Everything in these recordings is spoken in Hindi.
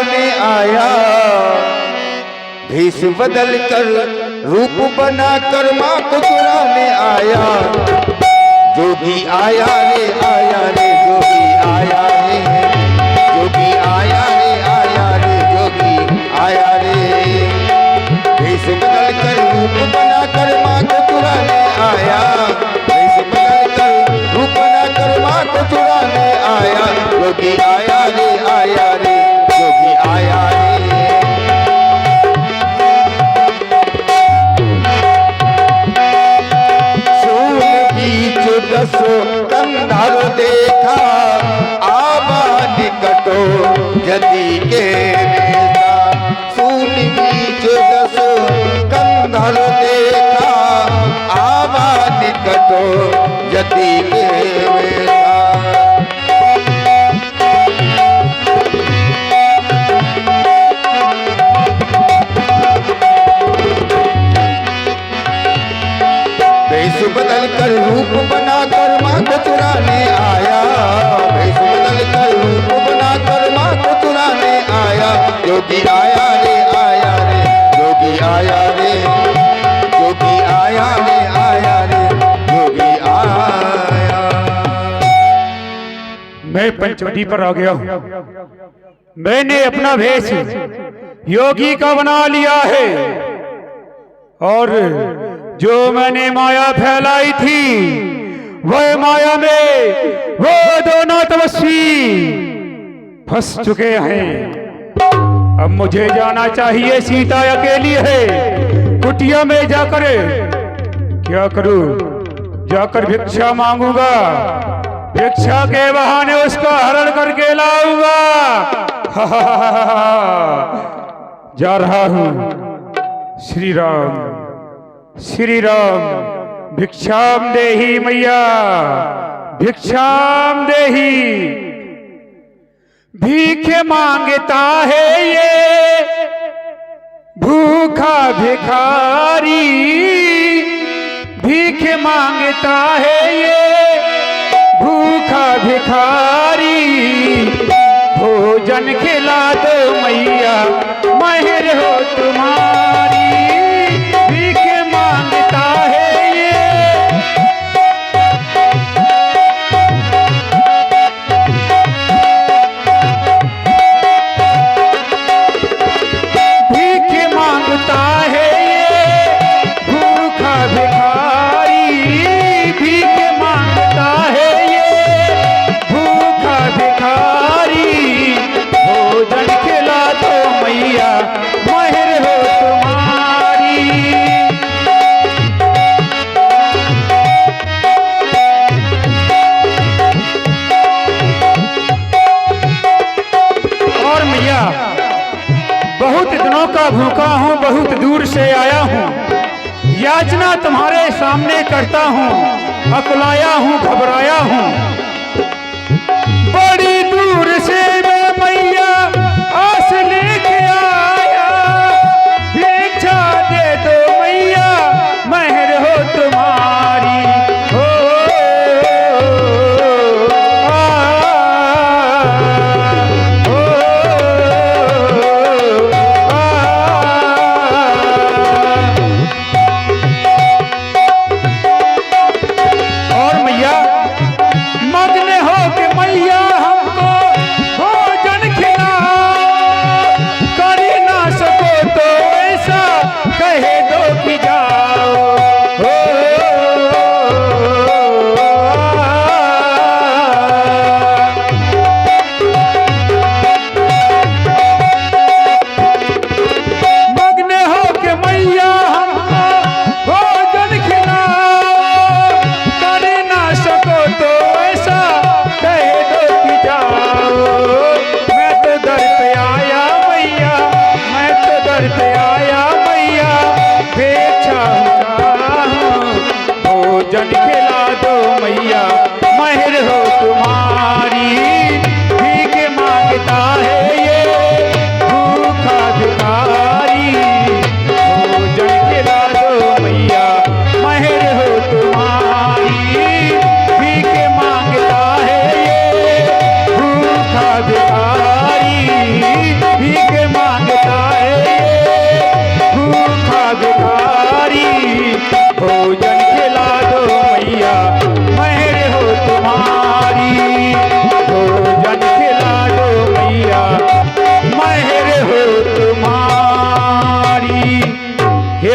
चुराने आया, भेष बदल कर रूप बना कर माँ को चुराने आया। जोगी आया रे आया रे, जोगी आया रे, जोगी आया रे आया रे, जोगी आया रे। भेष बदल कर रूप बना कर माँ को चुराने आया, भेष बदल कर रूप बना कर माँ को चुराने आया। जोगी आया रे आया रे, जोगी आया रे। दसो कंधार देखा, आवा निकटो जदी के वेसा। सुन बीच दसो कंधार देखा, आवा निकटो जदी के वेसा। भेष बदल कर रूप बना कर माँ को चुराने आया, भेष बदल कर रूप बना कर माँ को चुराने आया। जोगी आया रे आया रे, जोगी आया रे, जोगी आया रे आया रे, जोगी आया। मैं पंचवटी पर आ गया हूँ। मैंने अपना भेष योगी का बना लिया है, और जो मैंने माया फैलाई थी वह माया में वो दोनों तपस्वी फंस चुके हैं। अब मुझे जाना चाहिए, सीता अकेली है। कुटिया में जाकर क्या करूं? जाकर भिक्षा मांगूंगा, भिक्षा के बहाने उसका हरण करके लाऊंगा। जा रहा हूं। श्री राम श्री राम। भिक्षाम देहि मैया, भिक्षाम देहि। भीख मांगता है ये भूखा भिखारी, भीख मांगता है ये भूखा भिखारी। भोजन खिला दो मैया, महर हो तुम्हारी। भूखा हूँ, बहुत दूर से आया हूँ। याचना तुम्हारे सामने करता हूँ, अकुलाया हूँ, घबराया हूँ। बड़ी दूर से मैं मैया आस लेके आया, भिक्षा दे दो मैया, महर हो तुम्हारी। हो भी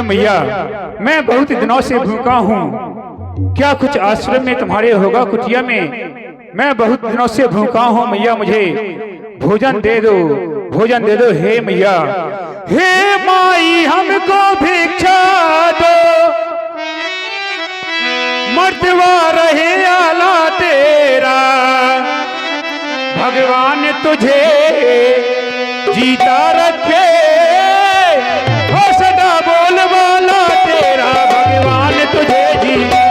मैया, मैं बहुत दिनों से भूखा हूँ। क्या कुछ आश्रम में तुम्हारे होगा कुटिया में? मैं बहुत दिनों से भूखा हूँ मैया, मुझे भोजन दे दो, भोजन दे दो हे मैया। हे माई हमको भिक्षा दो, मर्दवा रहे आला तेरा, भगवान तुझे जीता रखे, हो सदा बोल वाला तेरा, भगवान तुझे जीता।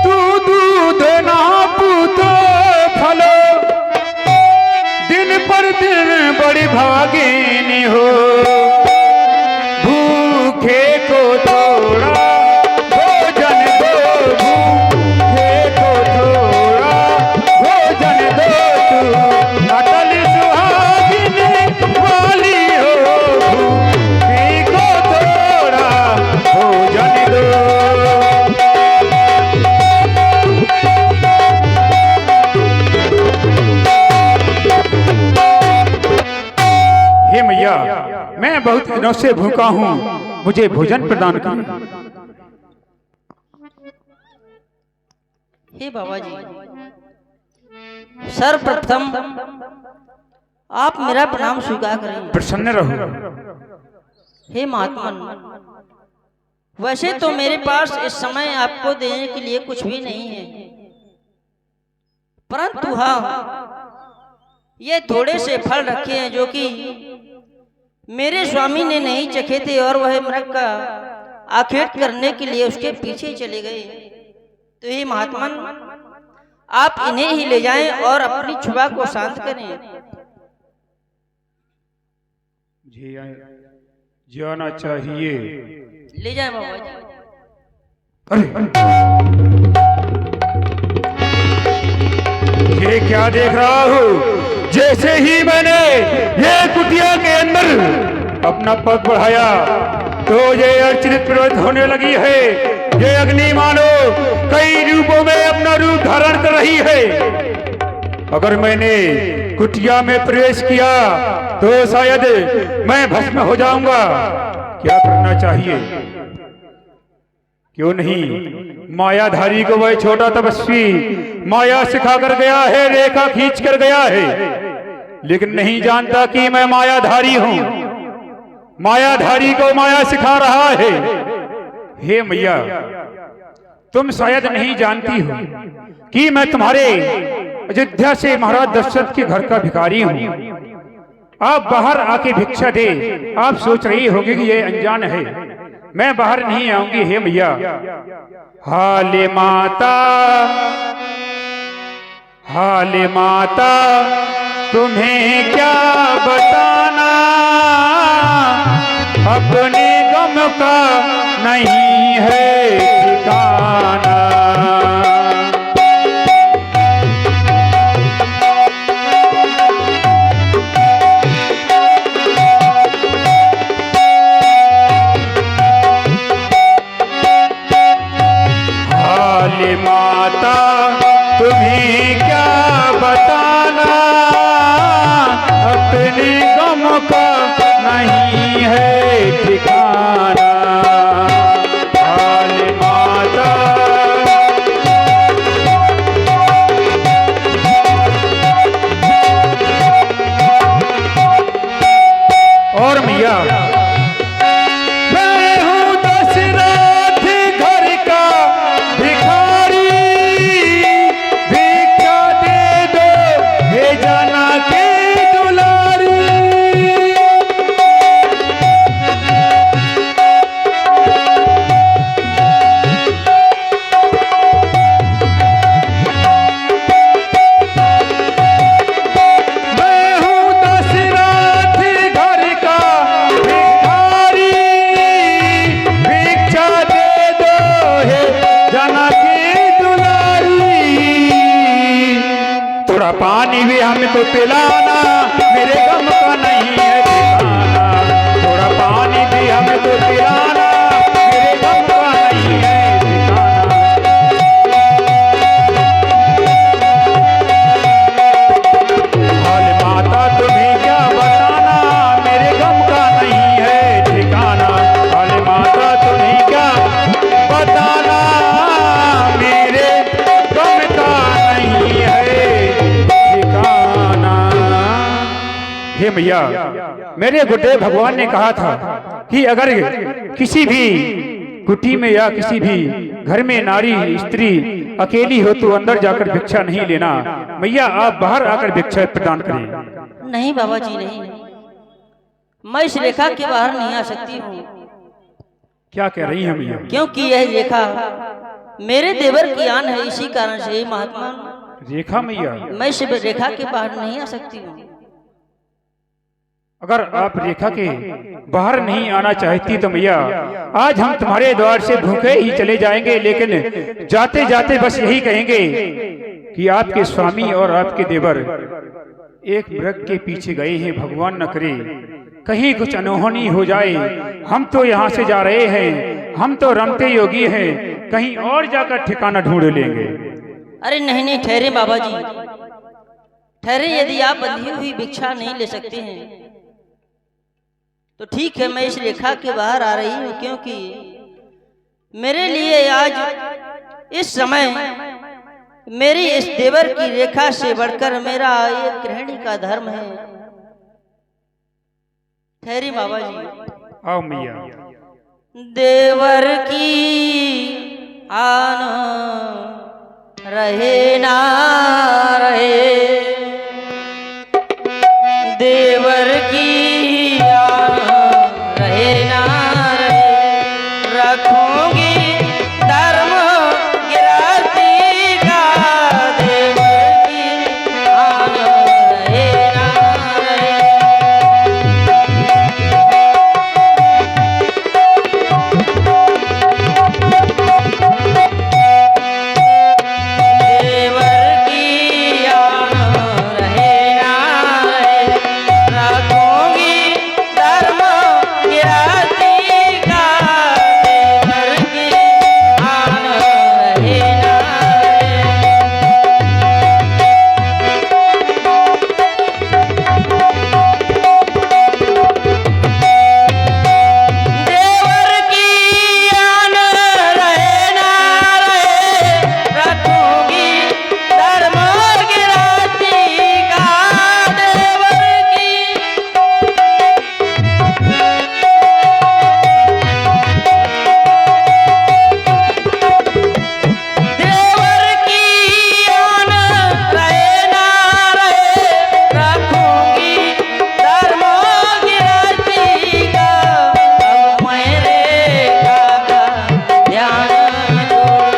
तू दूध ना पूतो फलो, दिन पर दिन बड़ी भागिनी हो, भूखे को थोड़ा भोजन दो, भूखे को थोड़ा भोजन दो, तू अटल सुहागिनी वाली हो, भूखे को थोड़ा भोजन दो। हे मैया, मैं बहुत दिनों से भूखा हूँ, मुझे भोजन प्रदान करें। हे बाबा जी, सर्वप्रथम आप मेरा प्रणाम स्वीकार करें। प्रसन्न रहो। हे महात्मन, वैसे तो मेरे पास इस समय आपको देने के लिए कुछ भी नहीं है, परंतु हाँ, ये थोड़े से फल रखे हैं जो कि मेरे स्वामी ने नहीं चखे थे और वह मृग का आखेट करने के लिए उसके पीछे चले गए। तो हे महात्मन, आप इन्हें ही ले जाएं और अपनी क्षुधा को शांत करें। जाना चाहिए। ले जाएं बाबा जी। अरे ये क्या देख रहा हूँ? जैसे ही मैंने ये कुटिया के अंदर अपना पग बढ़ाया तो ये अर्चनित प्रवृत्त होने लगी है। ये अग्नि मानो कई रूपों में अपना रूप धारण कर रही है। अगर मैंने कुटिया में प्रवेश किया तो शायद मैं भस्म हो जाऊंगा। क्या करना चाहिए? क्यों नहीं, मायाधारी को वह छोटा तपस्वी माया सिखा कर गया है, रेखा खींच कर गया है, लेकिन नहीं जानता कि मैं मायाधारी हूं। मायाधारी को माया सिखा रहा है। हे मैया, तुम शायद नहीं जानती हो कि मैं तुम्हारे अयोध्या से महाराज दशरथ के घर का भिखारी हूं। आप बाहर आके भिक्षा दे। आप सोच रही होगी कि ये अनजान है, मैं बाहर नहीं आऊंगी। हे मैया, हाले माता, हाले माता, तुम्हें क्या बताना, अपने गम का नहीं है ठिकाना। हाले माता, तुम्हें क्या बताना, अपने गम का नहीं है ठिकाना। हाले माता, और मैया, मैं हूँ दशरथ घर का भिखारी, भिक्षा दे दो हे जाना के दुलारी। मैं हूँ दशरथ घर का भिखारी, भिक्षा दे दो हे जाना की दुलारी। थोड़ा पानी भी हमको पिलाना, मेरे गम का नहीं है ठिकाना। थोड़ा पानी भी हमको पिलाना, मेरे गम का नहीं है ठिकाना। भैया, मेरे गुरुदेव भगवान ने कहा था कि अगर किसी भी कुटी में या किसी भी घर में नारी स्त्री अकेली हो तो अंदर जाकर भिक्षा नहीं लेना। भैया आप बाहर आकर भिक्षा प्रदान करें। नहीं बाबा जी नहीं, मैं इस रेखा के बाहर नहीं आ सकती हूँ। क्या कह रही हैं भैया? क्योंकि यह रेखा मेरे देवर की आन है, इसी कारण से महात्मा रेखा मैया, मैं इस रेखा के बाहर नहीं आ सकती हूँ। अगर आप रेखा के बाहर नहीं आना चाहती तो मैया आज हम तुम्हारे द्वार से भूखे ही चले जाएंगे, लेकिन जाते जाते बस यही कहेंगे कि आपके स्वामी और आपके देवर एक मृग के पीछे गए हैं। भगवान न करे कहीं कुछ अनहोनी हो जाए। हम तो यहाँ से जा रहे हैं, हम तो रमते योगी हैं, कहीं और जाकर ठिकाना ढूंढ लेंगे। अरे नहीं नहीं, ठहरे बाबा जी ठहरे। यदि आप बंधी हुई भिक्षा नहीं ले सकते हैं तो ठीक है, मैं इस रेखा के बाहर आ रही हूँ, क्योंकि मेरे लिए आज इस समय मेरी इस देवर की रेखा से बढ़कर मेरा एक गृहिणी का धर्म है। ठहरी बाबा जी। आओ मैया। देवर की आन रहे ना रहे, देवर की आन रहे ना रहे, रखूंगी धर्म गिराती का, देवर की आन रहे ना रहे। देवर की आन रहे ना रहे, रखूंगी धर्म गिराती का, देवर की आन रहे ना रहे। देवर की आन रहे ना रहे, रखूंगी धर्म गिराती का, देवर की आन रहे ना रहे, रखूंगी धर्म गिराती का। अब मैं रेखा का ध्यान छोड़,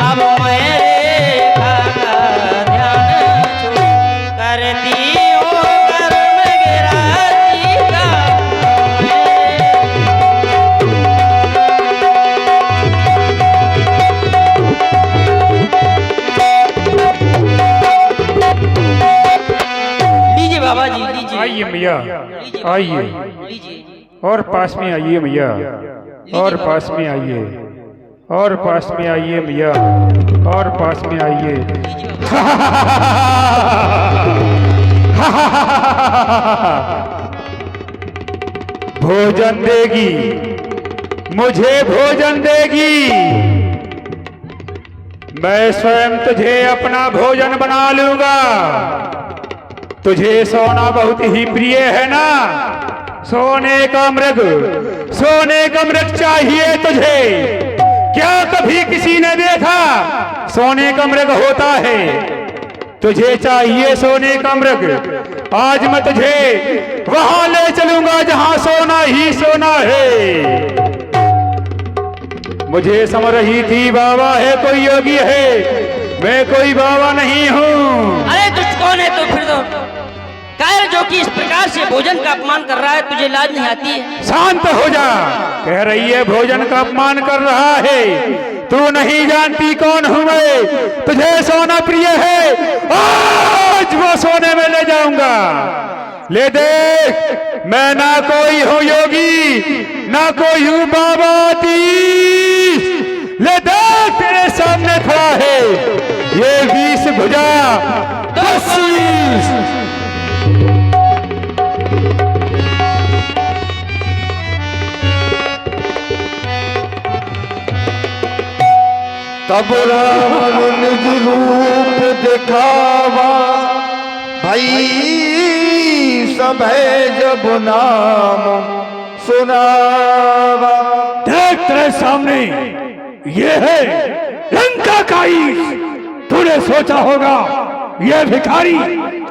अब मैं रेखा का ध्यान छोड़, करती हूँ कर्म गिराती का। लीजिए बाबा जी, लीजिए आइए मैया, लीजिए, आइए लीजिए। और पास में आइए मैया, और पास में आइए, और पास में आइए मैया, और पास में आइए। भोजन देगी, मुझे भोजन देगी, मैं स्वयं तुझे अपना भोजन बना लूंगा। तुझे सोना बहुत ही प्रिय है ना? सोने का मृग, सोने का मृग चाहिए तुझे। क्या कभी किसी ने देखा सोने का मृग होता है? तुझे चाहिए सोने का मृग। आज मैं तुझे वहां ले चलूंगा जहां सोना ही सोना है। मुझे समझ रही थी बाबा है कोई योगी है, मैं कोई बाबा नहीं हूँ। अरे तुझ कौन है तो फिर तो कायर जो कि इस प्रकार से भोजन का अपमान कर रहा है, तुझे लाज नहीं आती है? शांत हो जा। कह रही है भोजन का अपमान कर रहा है, तू नहीं जानती कौन हूँ मैं। तुझे सोना प्रिय है, आज वो सोने में ले जाऊंगा। ले देख, मैं ना कोई हूँ योगी, ना कोई हूँ बाबा तीस। ले देख तेरे सामने खड़ा है ये 20 भुजा 10 शीश। तब राम निज रूप दिखावा, भाई सब है जब नाम सुनावा। देख तेरे सामने ये है लंका का ईश। तूने सोचा होगा ये भिखारी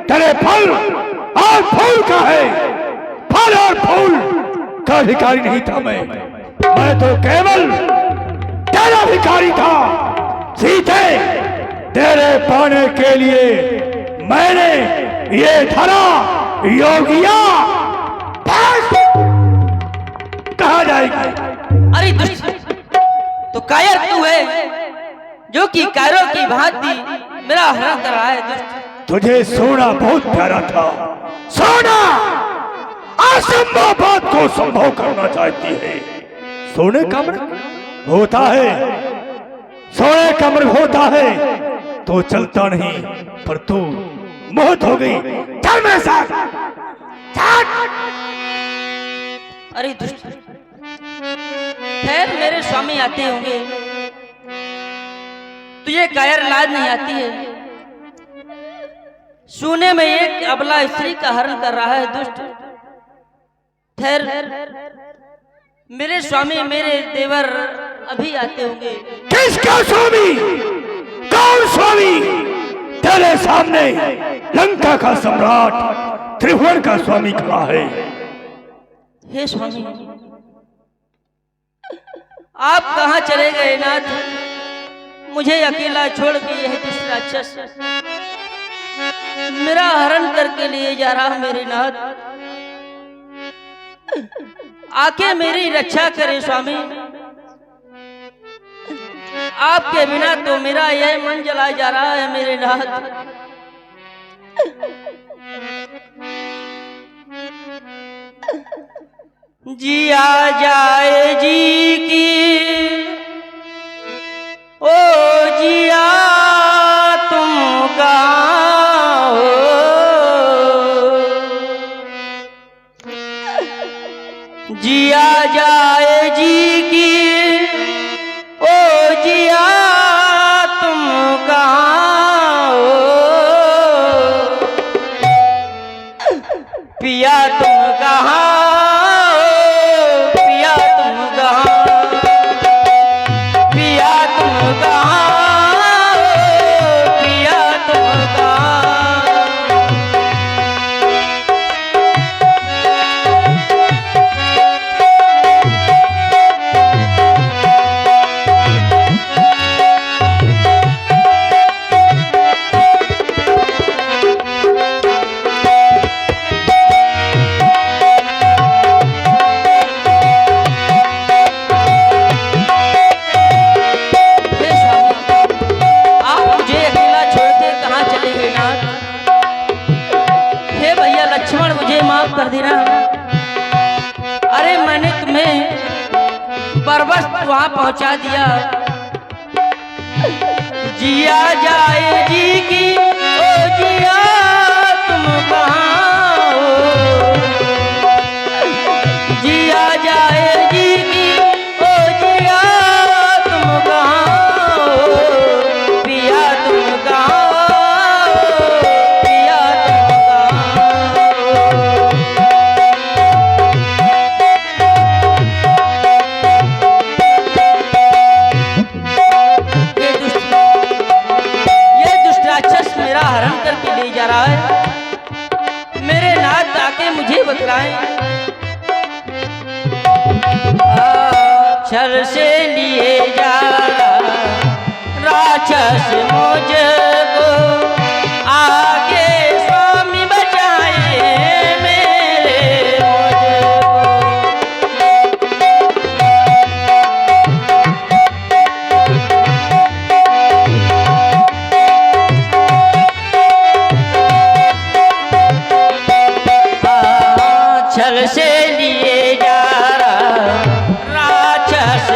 तेरे फल और फूल का है। फल और फूल का भिखारी नहीं था मैं तो केवल तेरा भिखारी था। सीधे तेरे पाने के लिए मैंने ये धरा योगिया। कहा जाएगी? अरे दुष्ट, तो कायर तू है जो कि कायरों की भांति मेरा हरण कर रहा है। दुष्ट, तुझे सोना बहुत प्यारा था। सोना असंभव बात को संभव करना चाहती है। सोने का मृग होता है, सोने का मृग होता है तो चलता नहीं, पर तू मोहत हो गई। चल मेरे साथ। अरे दुष्ट, खैर मेरे स्वामी आते होंगे, तुझे कायर लाज नहीं आती है। सोने में एक अबला स्त्री का हरण कर रहा है। दुष्ट, खैर मेरे स्वामी मेरे देवर अभी आते होंगे। किसका स्वामी? कौन स्वामी? तेरे सामने लंका का सम्राट त्रिभुवन का स्वामी खड़ा है। हे स्वामी, आप कहाँ चले गए नाथ? मुझे अकेला छोड़ के यह दुष्ट राक्षस मेरा हरण करके लिए जा रहा। मेरे नाथ, आके मेरी रक्षा करे स्वामी। आपके बिना तो मेरा यह मन जला जा रहा है मेरे नाथ। जिया जाए जी की ओ जिया तुम कहाँ हो। जिया जाए जी की ओ जिया तुम कहाँ हो। पिया तुम कहाँ हो, पिया तुम कहाँ, पिया तुम कहाँ हो, पिया तुम कहाँ। कर देना। अरे मैंने तुम्हें बरबस वहां पहुंचा दिया। जिया जाए जी की ओ जिया तुम कहाँ हो। जिया जाए जी की ओ जिया तुम कहाँ हो। पिया तुम कहाँ हो, पिया तुम कहाँ हो। ये दुष्ट राक्षस मेरा हरण करके ले जा रहा है। मेरे नाथ आके मुझे बतलाएं। छल से लिए जा राक्षस मुझको, आगे स्वामी बचाए मेरे मुझको। छल से लिए जा राक्षस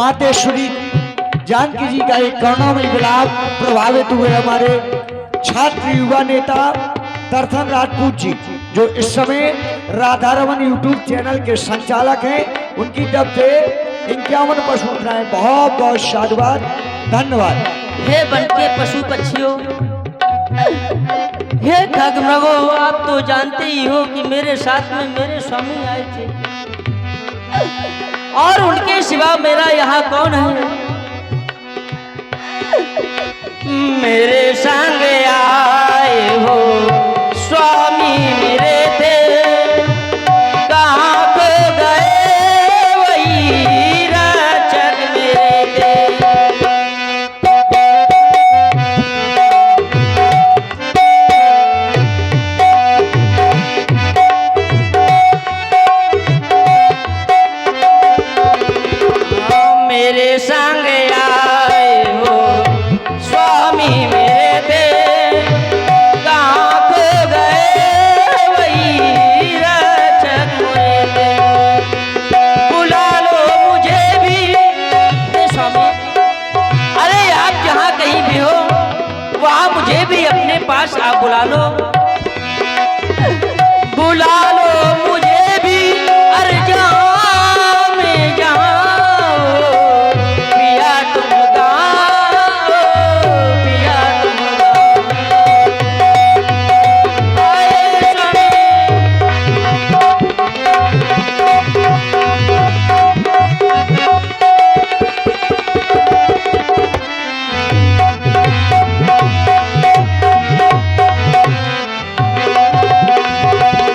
मातेश्वरी जानकी जी का एक करुणामयी विलाप प्रभावित हुए हमारे छात्र युवा नेता दर्शन राजपूत जी, जो इस समय राधारमन यूट्यूब चैनल के संचालक हैं, उनकी तरफ से 51 पशु मुद्राएं। बहुत बहुत साधुवाद, धन्यवाद। हे वन के पशु पक्षियों, हे खग मृगो, आप तो जानते ही हो कि मेरे साथ में मेरे स्वामी आए थे और उनके सिवा मेरा यहाँ कौन है। मेरे संग आए हो स्वामी मेरे थे, कहाँ खो गए वही रक्षक मेरे थे। मेरे संग आए हो स्वामी मेरे थे, कहाँ खो गए वही रक्षक मेरे थे। बुला लो मुझे भी हे स्वामी, अरे आप जहाँ कहीं भी हो वहाँ मुझे भी अपने पास आप बुला लो, बुला लो मुझे भी। अरे जहाँ मैं जहाँ पिया तुम गाओ, पिया तुम गाओ। आए स्वामी,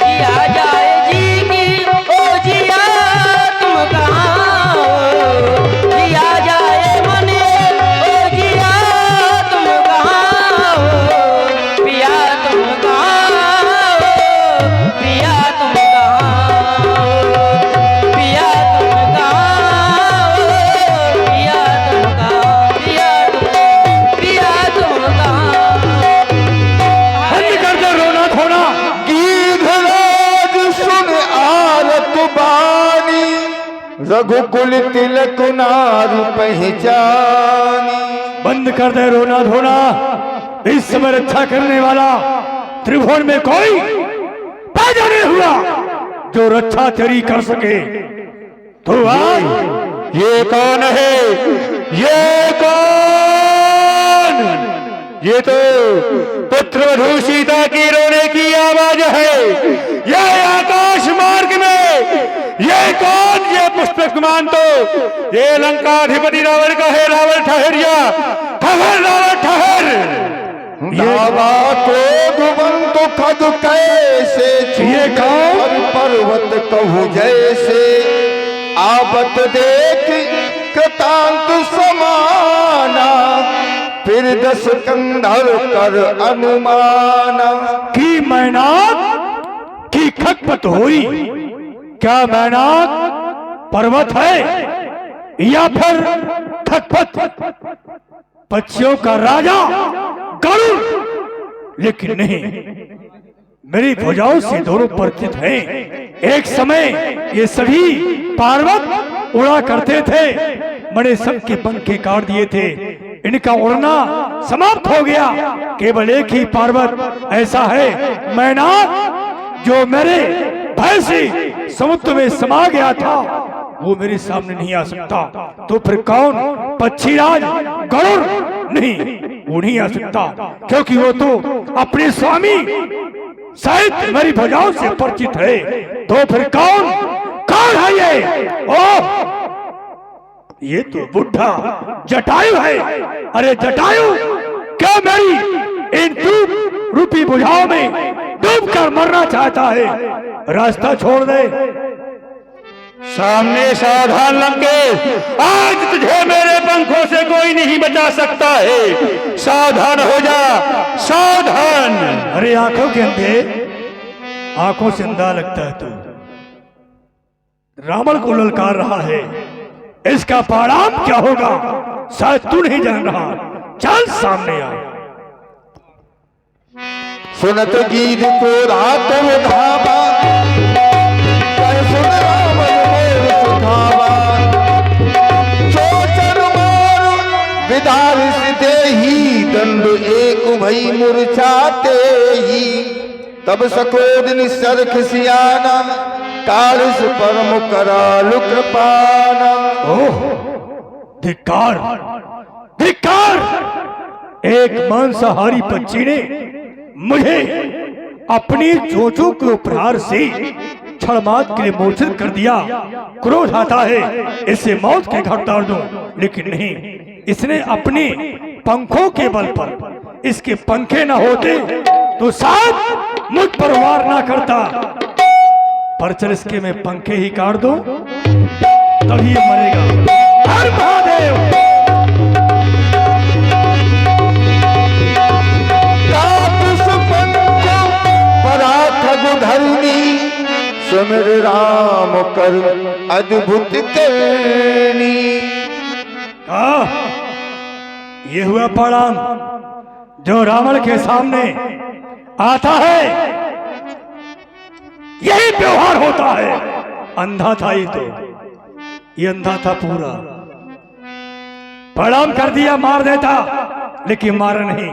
जिया जाए जी की ओ जिया तुम कहाँ हो, जिया जाए मने ओ जिया तुम कहाँ हो, पिया तुम कहाँ हो, पिया तुम कहाँ हो, पिया तुम कहाँ हो, पिया तुम कहाँ, पिया तुम कहाँ। बंद कर दे रोना धोना। गीधराज सुन आरत बानी, रघुकुल तिलक नारु पहचानी। बंद कर दे रोना धोना। इस समय रक्षा करने वाला त्रिभुवन में कोई पैदा नहीं हुआ जो रक्षा तेरी कर सके। तो आज ये कौन है? ये कौन? ये तो पुत्रवधू सीता की रोने की आवाज है। ये आकाश मार्ग में ये कौन? ये पुष्पकमान तो ये लंकाधिपति रावण का है। रावण ठहरिया, ठहर रावण ठहर। दावा क्रोधवंत खग कैसे ये कौन? पर्वत कहूँ जैसे, आबत देख कृतांत समाना, फिर 10 कंधर कर अनुमाना। की मैनाक की खटपट हुई। क्या मैनाक पर्वत है या फिर खटपट पक्षियों का राजा गरुड़? लेकिन नहीं, मेरी भुजाओं से दोनों परिचित हैं। एक समय ये सभी पार्वत उड़ा करते थे, मैंने सबके पंखे काट दिए थे। इनका उड़ना समाप्त हो गया। केवल एक ही पार्वत ऐसा है मैनाक, जो मेरे भय से समुद्र में समा गया था, वो मेरे सामने नहीं आ सकता। तो फिर कौन? पक्षीराज गरुड़? नहीं, वो नहीं आ सकता, क्योंकि वो तो अपने स्वामी शायद मेरी भुजाओं से परिचित है। तो फिर कौन? कौन है ये? ओह, ये तो बुढ़ा जटायु है। अरे जटायु, क्या मेरी इन डूब रूपी भुजाओं में डूब कर मरना चाहता है? रास्ता छोड़ दे। सामने सावधान लंकेश, आज तुझे मेरे पंखों से कोई नहीं बचा सकता है। सावधान हो जा, सावधान। अरे आंखों के अंधे, आंखों से अंधा लगता है। तू रावण को ललकार रहा है, इसका परिणाम क्या होगा शायद तू नहीं जान रहा। चल सामने आ। सुनत गीत को रात धावा, सुन रावण मोर सुधावा, चोर विदारिस देही दंड एक भई मूर्छाते ही तब सकोद निसर खिसियाना कालिस परम करालु कृपाना। ओह धिक्कार धिक्कार! एक मांसाहारी पक्षी ने मुझे अपनी चोंचों के उपहार से क्षणमात्र के लिए मूर्छित कर दिया। क्रोध आता है इसे मौत के घाट उतार दूं, लेकिन नहीं, इसने अपने पंखों के बल पर, इसके पंखे न होते तो शायद मुझ पर वार ना करता। पर चल इसके मैं पंखे ही काट दूं तभी ये मरेगा। हर महादेव! धरनी सुमिर राम कर अद्भुत करनी। ये हुआ परिणाम जो रावण के सामने आता है। यही व्यवहार होता है। अंधा था ये अंधा था पूरा। प्रणाम कर दिया, मार देता, लेकिन मारा नहीं।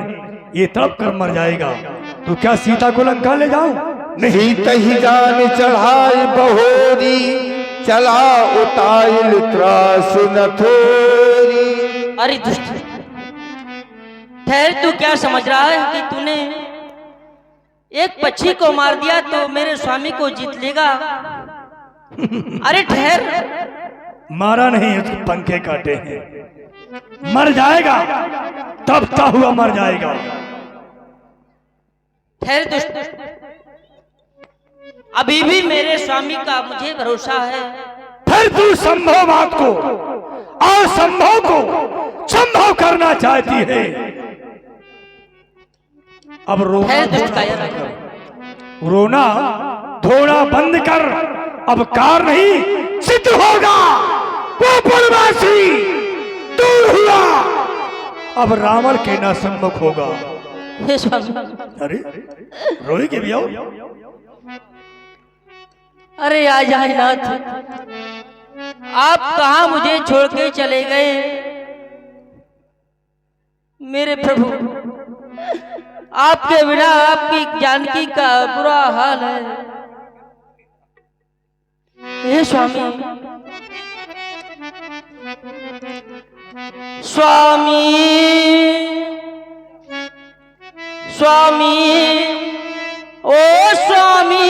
ये तड़प कर मर जाएगा। तो क्या सीता को लंका ले जाऊं? नहीं। सीत ही जान चढ़ाई बहोरी चला उताइल त्रास न थोरी। अरे दुष्ट, ठहर, तू क्या समझ रहा है कि तूने एक पक्षी को मार दिया तो मेरे स्वामी को जीत लेगा? अरे ठहर। मारा नहीं, उसके पंखे काटे हैं। मर जाएगा, तबता हुआ मर जाएगा। ठहर दुष्ट, अभी भी मेरे स्वामी का मुझे भरोसा है। फिर तू संभव बात को असंभव को संभव करना चाहती है। अब रोना धोना बंद कर। अब कार नहीं सिद्ध होगा। वो वनवासी दूर हुआ, अब रावण के ना सम्मुख होगा। हे स्वामी, अरे रोई के भी आओ। अरे आजाए नाथ, आप कहाँ मुझे छोड़ के चले गए? मेरे प्रभु, आपके बिना आपकी जानकी का बुरा हाल है। हे स्वामी, स्वामी, स्वामी, ओ स्वामी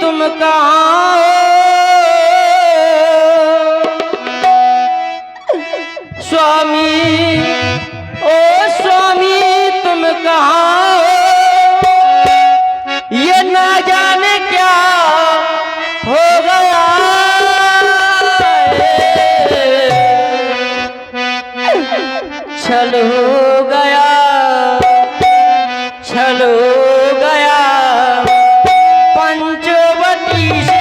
तुम कहाँ हो? स्वामी, ओ स्वामी तुम कहाँ हो? ये ना जाने क्या हो गया छल हो गया, छल हो गया पंचवटी से।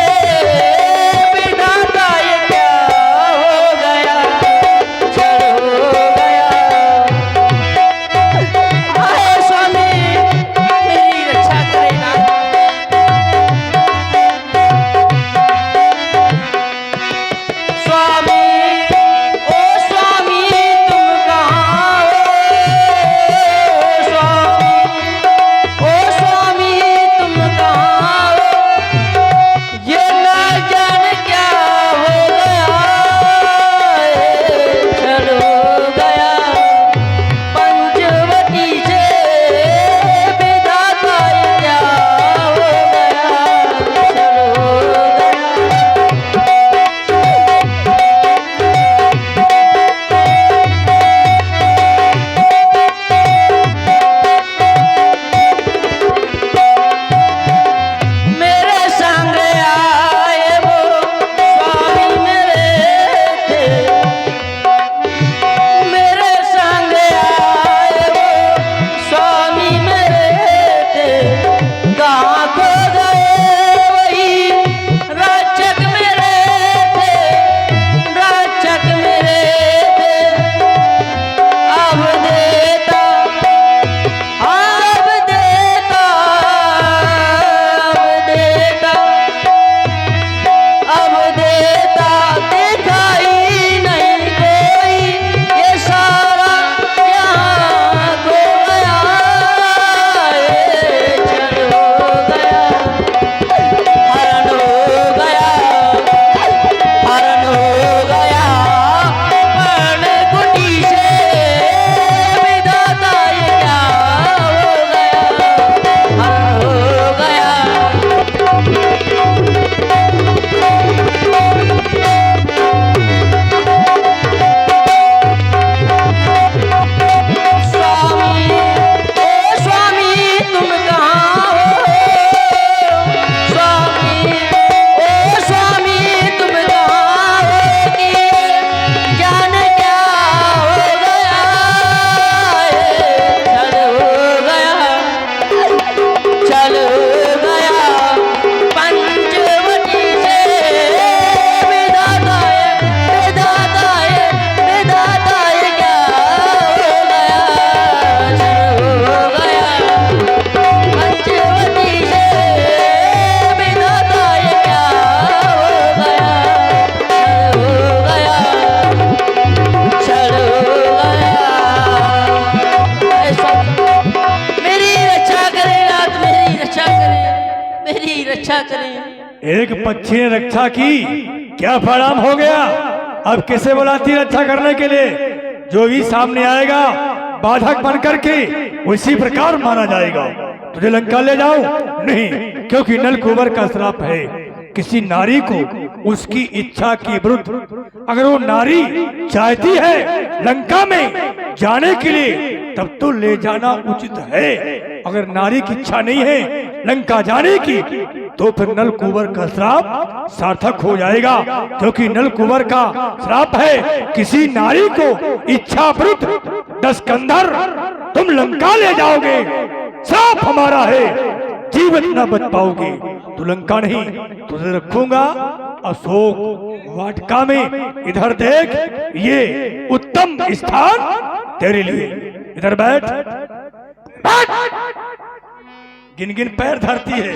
की रक्षा करें। एक पक्षी ने रक्षा की, क्या परिणाम हो गया? अब किसे बुलाती रक्षा करने के लिए? जो भी सामने आएगा बाधक बन करके उसी प्रकार मारा जाएगा। तुझे लंका ले जाओ? नहीं, क्योंकि नलकुबर का श्राप है। किसी नारी को उसकी इच्छा के विरुद्ध अगर वो नारी चाहती है लंका में जाने के लिए, तब तो ले जाना उचित है। अगर नारी की इच्छा नहीं है लंका जाने की, तो फिर नलकुबर का श्राप सार्थक हो जाएगा, क्योंकि नलकुबर का श्राप है किसी नारी को इच्छा विरुद्ध 10 कंधर तुम लंका ले जाओगे, श्राप हमारा है, जीवित न बच पाओगे। तू लंका नहीं, तुझे रखूंगा अशोक वाटिका में। इधर देख, ये उत्तम स्थान तेरे लिए। इधर बैठ, बैठ। गिन गिन पैर धरती है।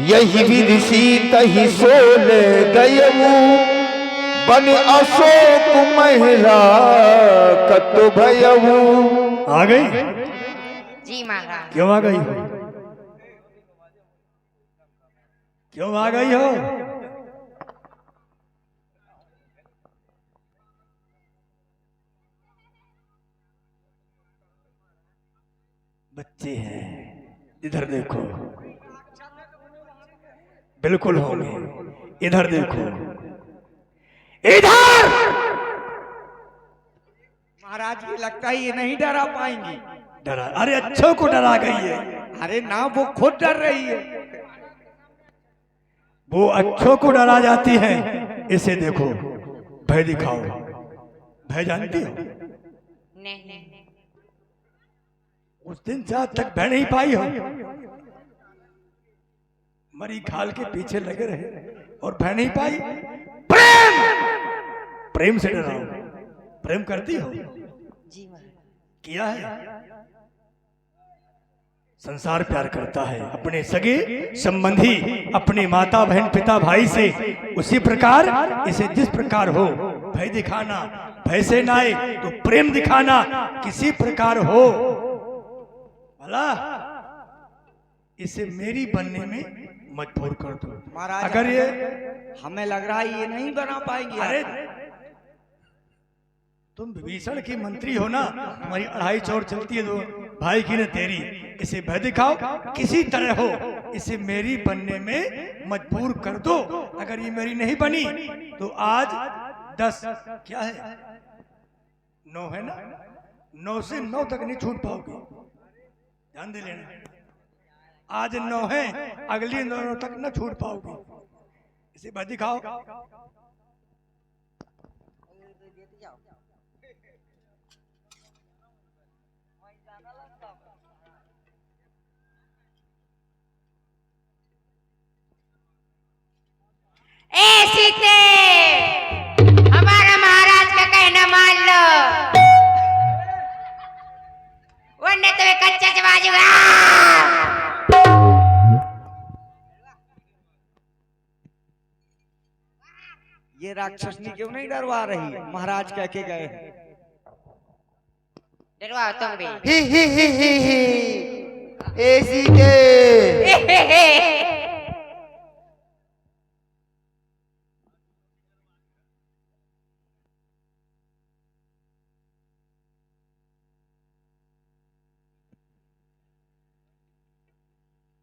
यही विधि तही सोल गयऊ, बन अशोक महिला कतो भयऊ। आ गई? जी महाराज। क्यों आ गई हो? क्यों आ गई हो? बच्चे हैं, इधर देखो। बिल्कुल होंगे, इधर देखो, इधर। महाराज ये लगता है ये नहीं डरा पाएंगी। डरा? अरे अच्छों को डरा गई है। अरे ना, वो खुद डर रही है। वो अच्छों को डरा जाती है। इसे देखो, भय दिखाओ। भय जानती हो? नहीं। उस दिन से आज तक भय नहीं पाई हो। मरी खाल के पीछे लगे रहे और भय नहीं पाई। प्रेम, प्रेम से डराओ। प्रेम करती हो? जी महाराज। किया है? संसार प्यार करता है अपने सगे संबंधी, अपने माता बहन पिता भाई से। उसी प्रकार इसे जिस प्रकार हो भय दिखाना, भय से ना आए तो प्रेम दिखाना किसी प्रकार हो। भला इसे मेरी बनने में मजबूर कर दो। महाराज अगर ये हमें लग रहा है ये नहीं बना पाएंगे। अरे तुम विभीषण की मंत्री हो ना, तुम्हारी अढ़ाई चौर चलती है दो भाई की न तेरी। इसे भय दिखाओ किसी तरह हो, इसे मेरी बनने में मजबूर कर दो। अगर ये मेरी नहीं बनी तो आज 10 क्या है 9 है ना, 9 से 9 तक नहीं छूट पाओगे। ध्यान दे लेना, आज 9 है, अगली 9 तक न छूट पाओगे। इसे भय दिखाओ। ए सीते, हमारा महाराज का कहना मान लो, वरना तुम्हें कच्चा चबा दूंगा। ये राक्षसनी क्यों नहीं डरवा रही? महाराज कह के गए। डरवाओ तुम भी। ऐसी के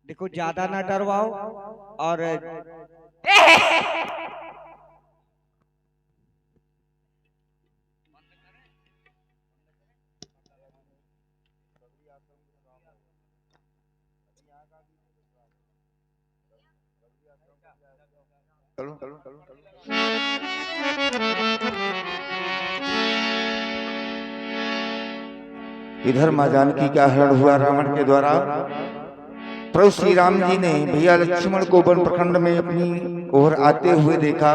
देखो, ज्यादा ना डरवाओ। और चलो। इधर मां जानकी का हरण हुआ रावण के द्वारा। प्रभु श्री राम जी ने भैया लक्ष्मण को वन प्रखंड में अपनी ओर आते हुए देखा।